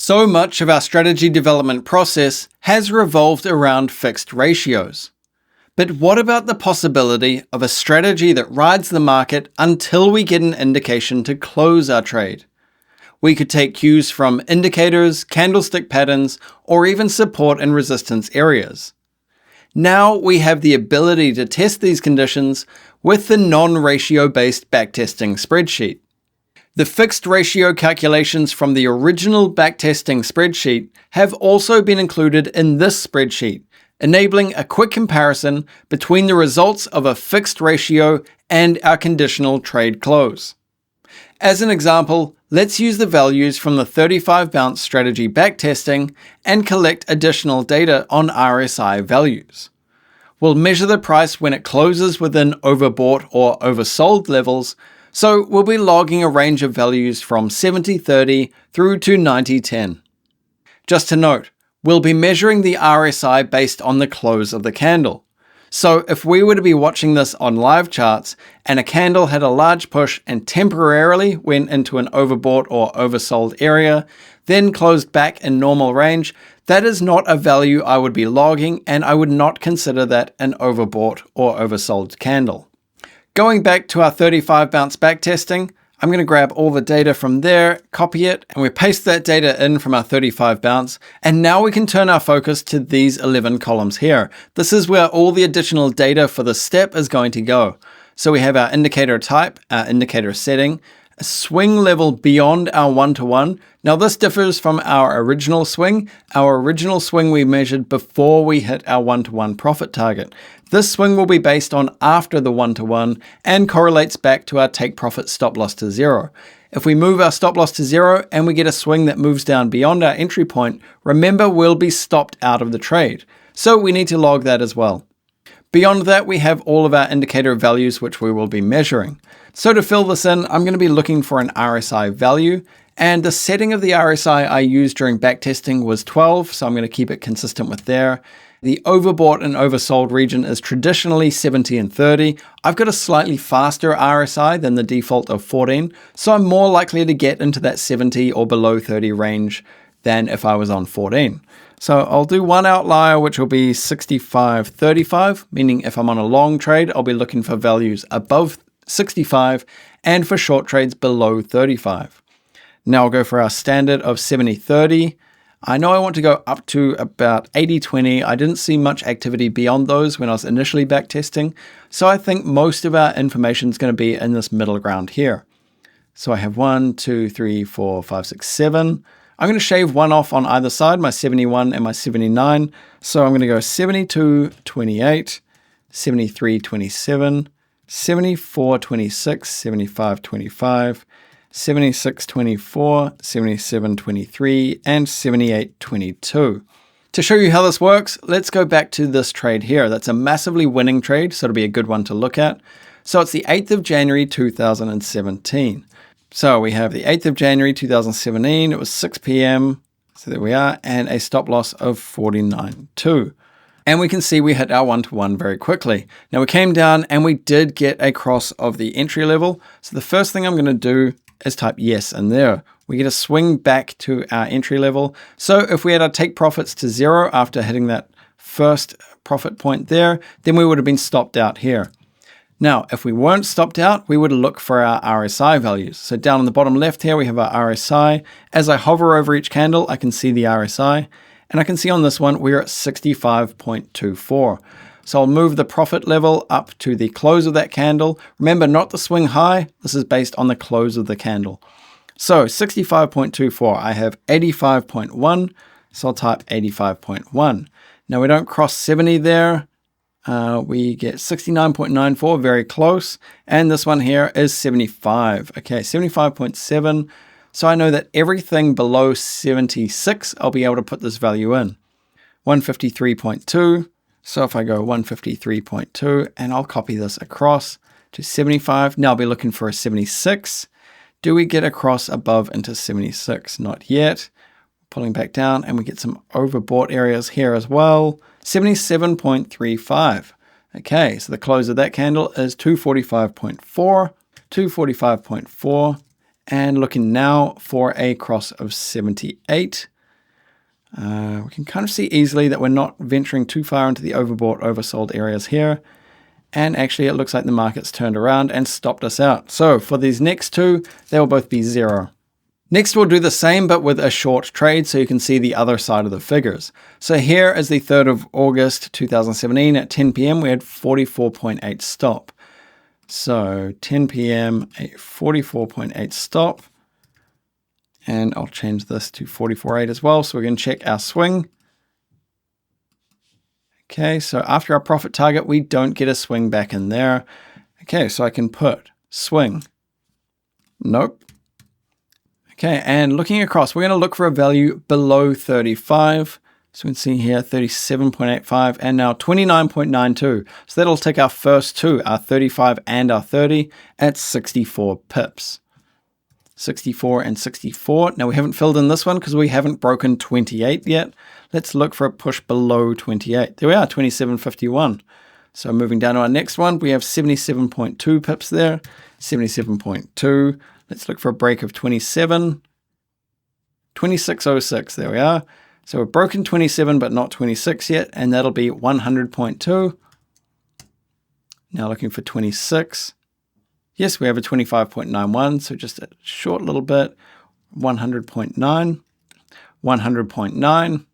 So much of our strategy development process has revolved around fixed ratios. But what about the possibility of a strategy that rides the market until we get an indication to close our trade? We could take cues from indicators, candlestick patterns, or even support and resistance areas. Now we have the ability to test these conditions with the non-ratio based backtesting spreadsheet. The fixed ratio calculations from the original backtesting spreadsheet have also been included in this spreadsheet, enabling a quick comparison between the results of a fixed ratio and our conditional trade close. As an example, let's use the values from the 35 bounce strategy backtesting and collect additional data on RSI values. We'll measure the price when it closes within overbought or oversold levels, so we'll be logging a range of values from 70.30 through to 90.10. Just to note, we'll be measuring the RSI based on the close of the candle. So if we were to be watching this on live charts and a candle had a large push and temporarily went into an overbought or oversold area, then closed back in normal range, that is not a value I would be logging, and I would not consider that an overbought or oversold candle. Going back to our 35 bounce backtesting, I'm going to grab all the data from there, copy it, and we paste that data in from our 35 bounce. And now we can turn our focus to these 11 columns here. This is where all the additional data for the step is going to go. So we have our indicator type, our indicator setting, a swing level beyond our 1-to-1. Now this differs from our original swing. Our original swing we measured before we hit our 1-to-1 profit target. This swing will be based on after the 1-to-1 and correlates back to our take profit stop loss to 0. If we move our stop loss to 0 and we get a swing that moves down beyond our entry point, remember we'll be stopped out of the trade. So we need to log that as well. Beyond that, we have all of our indicator values which we will be measuring. So to fill this in, I'm going to be looking for an RSI value, and the setting of the RSI I used during backtesting was 12, so I'm going to keep it consistent with there. The overbought and oversold region is traditionally 70 and 30. I've got a slightly faster RSI than the default of 14, so I'm more likely to get into that 70 or below 30 range than if I was on 14. So I'll do one outlier, which will be 65.35, meaning if I'm on a long trade, I'll be looking for values above 65 and for short trades below 35. Now I'll go for our standard of 70.30. I know I want to go up to about 80.20. I didn't see much activity beyond those when I was initially backtesting, so I think most of our information is going to be in this middle ground here. So I have 1, 2, 3, 4, 5, 6, 7. I'm going to shave one off on either side, my 71 and my 79. So I'm going to go 72.28, 73.27, 74.26, 75.25, 76.24, 77.23, and 78.22. To show you how this works, let's go back to this trade here. That's a massively winning trade, so it'll be a good one to look at. So it's the 8th of January 2017. So we have the 8th of January 2017, it was 6 p.m. So there we are, and a stop loss of 49.2. And we can see we hit our 1-to-1 very quickly. Now we came down and we did get a cross of the entry level. So the first thing I'm going to do is type yes in there. We get a swing back to our entry level. So if we had our take profits to 0 after hitting that first profit point there, then we would have been stopped out here. Now, if we weren't stopped out, we would look for our RSI values. So down on the bottom left here, we have our RSI. As I hover over each candle, I can see the RSI. And I can see on this one, we're at 65.24. So I'll move the profit level up to the close of that candle. Remember, not the swing high. This is based on the close of the candle. So 65.24, I have 85.1. So I'll type 85.1. Now we don't cross 70 there. We get 69.94, very close. And this one here is 75. Okay, 75.7. So I know that everything below 76, I'll be able to put this value in. 153.2. So if I go 153.2, and I'll copy this across to 75. Now I'll be looking for a 76. Do we get across above into 76? Not yet. Pulling back down, and we get some overbought areas here as well. 77.35. Okay, so the close of that candle is 245.4, 245.4, and looking now for a cross of 78. We can kind of see easily that we're not venturing too far into the overbought, oversold areas here. And actually, it looks like the market's turned around and stopped us out. So for these next two, they will both be 0. Next, we'll do the same, but with a short trade, so you can see the other side of the figures. So here is the 3rd of August, 2017 at 10 p.m. We had 44.8 stop. So 10 p.m., a 44.8 stop. And I'll change this to 44.8 as well, so we can check our swing. Okay, so after our profit target, we don't get a swing back in there. Okay, so I can put swing. Nope. Okay, and looking across, we're going to look for a value below 35. So we can see here 37.85 and now 29.92. So that'll take our first two, our 35 and our 30 at 64 pips. 64 and 64. Now we haven't filled in this one because we haven't broken 28 yet. Let's look for a push below 28. There we are, 27.51. So moving down to our next one, we have 77.2 pips there, 77.2. Let's look for a break of 27, 26.06. There we are. So we've broken 27, but not 26 yet, and that'll be 100.2. Now looking for 26. Yes, we have a 25.91, so just a short little bit. 100.9, 100.9.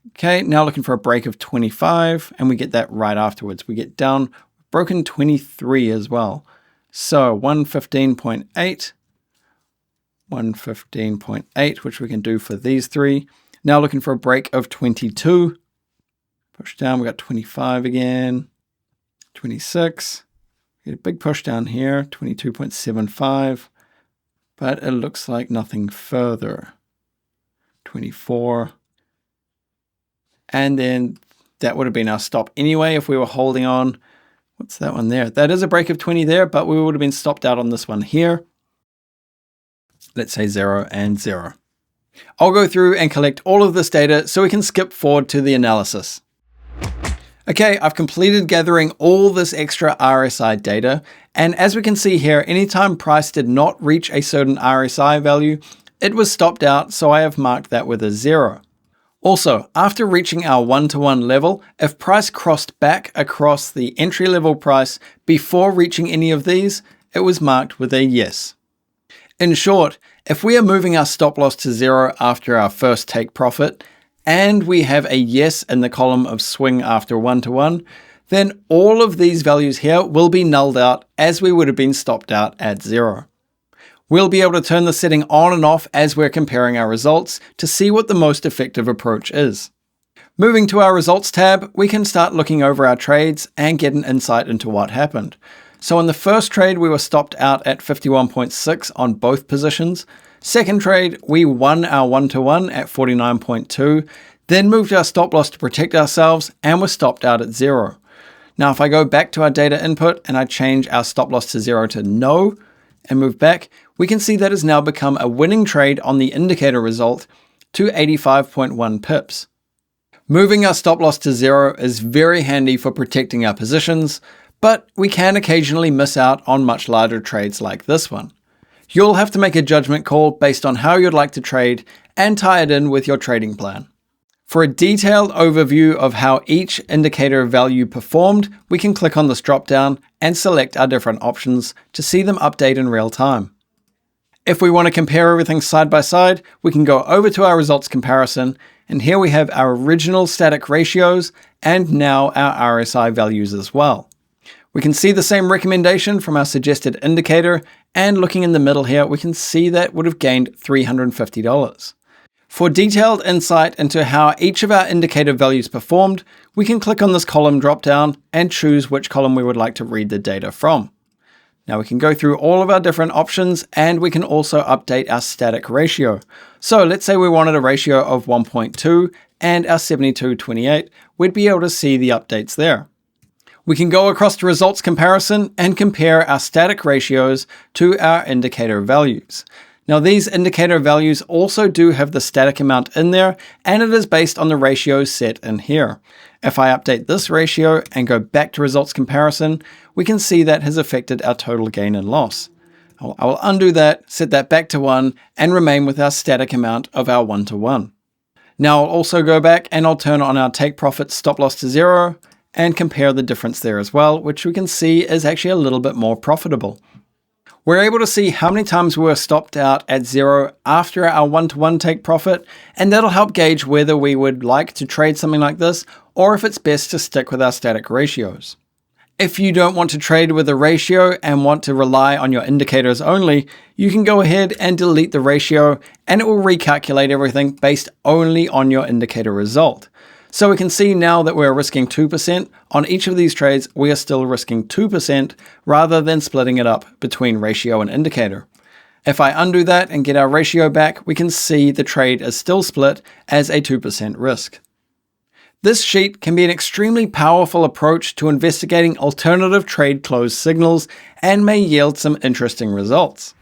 Okay, now looking for a break of 25, and we get that right afterwards. We get down, broken 23 as well. So 115.8, 115.8, which we can do for these three. Now looking for a break of 22. Push down, we got 25 again, 26. Get a big push down here, 22.75, but it looks like nothing further. 24. And then that would have been our stop anyway if we were holding on. What's that one there? That is a break of 20 there, but we would have been stopped out on this one here. Let's say 0 and 0. I'll go through and collect all of this data so we can skip forward to the analysis. Okay, I've completed gathering all this extra RSI data, and as we can see here, anytime price did not reach a certain RSI value, it was stopped out, so I have marked that with a 0. Also, after reaching our 1-to-1 level, if price crossed back across the entry level price before reaching any of these, it was marked with a yes. In short, if we are moving our stop loss to 0 after our first take profit, and we have a yes in the column of swing after 1-to-1, then all of these values here will be nulled out as we would have been stopped out at 0. We'll be able to turn the setting on and off as we're comparing our results to see what the most effective approach is. Moving to our results tab, we can start looking over our trades and get an insight into what happened. So in the first trade, we were stopped out at 51.6 on both positions. Second trade, we won our 1-to-1 at 49.2, then moved our stop loss to protect ourselves and were stopped out at 0. Now, if I go back to our data input and I change our stop loss to 0 to no and move back, we can see that has now become a winning trade on the indicator result to 85.1 pips. Moving our stop loss to 0 is very handy for protecting our positions, but we can occasionally miss out on much larger trades like this one. You'll have to make a judgment call based on how you'd like to trade and tie it in with your trading plan. For a detailed overview of how each indicator value performed, we can click on this drop-down and select our different options to see them update in real time. If we want to compare everything side by side, we can go over to our results comparison, and here we have our original static ratios and now our RSI values as well. We can see the same recommendation from our suggested indicator, and looking in the middle here, we can see that would have gained $350. For detailed insight into how each of our indicator values performed, we can click on this column drop-down and choose which column we would like to read the data from. Now we can go through all of our different options, and we can also update our static ratio. So let's say we wanted a ratio of 1.2 and our 72.28, we'd be able to see the updates there. We can go across to results comparison and compare our static ratios to our indicator values. Now these indicator values also do have the static amount in there, and it is based on the ratios set in here. If I update this ratio and go back to results comparison, we can see that has affected our total gain and loss. I will undo that, set that back to 1, and remain with our static amount of our 1-to-1. Now I'll also go back and I'll turn on our take profit stop loss to 0 and compare the difference there as well, which we can see is actually a little bit more profitable. We're able to see how many times we were stopped out at 0 after our 1-to-1 take profit, and that'll help gauge whether we would like to trade something like this or if it's best to stick with our static ratios. If you don't want to trade with a ratio and want to rely on your indicators only, you can go ahead and delete the ratio and it will recalculate everything based only on your indicator result. So we can see now that we're risking 2%. On each of these trades, we are still risking 2% rather than splitting it up between ratio and indicator. If I undo that and get our ratio back, we can see the trade is still split as a 2% risk. This sheet can be an extremely powerful approach to investigating alternative trade close signals and may yield some interesting results.